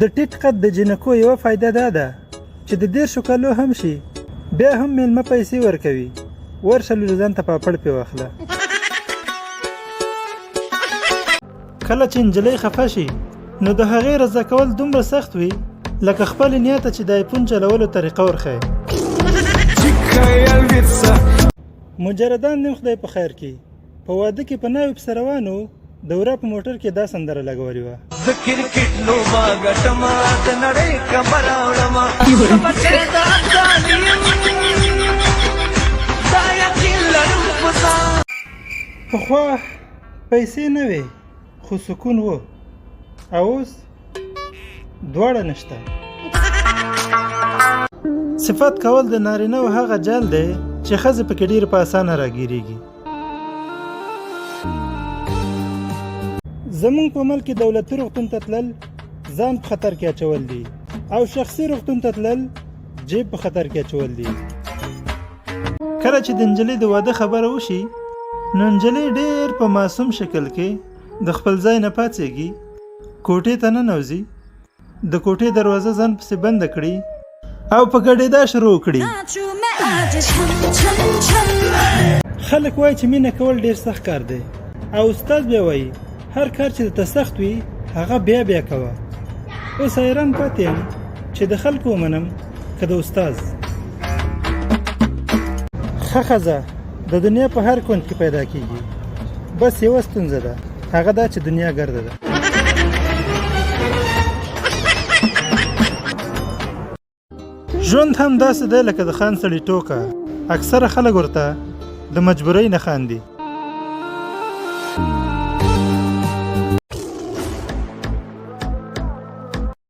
د ټیټ قد د جنکو یوه فایده دا ده چې د 10 کالو هم شي بیا هم میلمه پیسې ورکوي. ورشه لور ځان ته پاپړ پې واخله. کله چې نجلۍ خفه شي نو د هغې رضا کول دومره سخت وي لکه خپل نیت چې د آیفون چلولو طریقه ورښیي. مجردان نیم خدای په خیر کې په واده کې په ناوې پسې روانو د ورا په موټر کې دا سندره لګولې وه. زه کرکټ لوبه ګټمه د نړۍ کمه راوړمه بچې د ځان یم دا یقین لرم په ځان. پخوا پیسې نه وې خو سکون و او اوس دواړه نشته. صفات کول د نارینه و هغه جال دی چې ښځې پکې ډېر په اسانه راګیرېږي. زمونږ په ملک کې دولتي روغتون ته تلل ځان په خطر کې اچول دي او شخصي روغتون ته تلل جیب په خطر کې اچول دي. کله چې د نجلۍ د واده خبره وشي نو نجلۍ ډېر په معصوم شکل کې د خپل ځای نه پاڅېږي، کوټې ته ننوځي، د کوټې دروازه ځان پسې بنده کړي او په ګډېدا شروع کړي. خلک وایي چې مینه کول ډېر سخت کار دی او استاد بیا وایي هر کار چې درته سخت وي هغه بیا بیا کوه. اوس حیران پاتې یم چې د خلکو ومنم که د استاز. ښه ښځه د دنیا په هر کونج کې پیدا کیږي، بس یوه ستونزه ده، هغه دا چې دنیا ګرده ده. ژوند هم داسې دی لکه د خان سړي ټوکه، اکثره خلک ورته د مجبورۍ نه خاندي.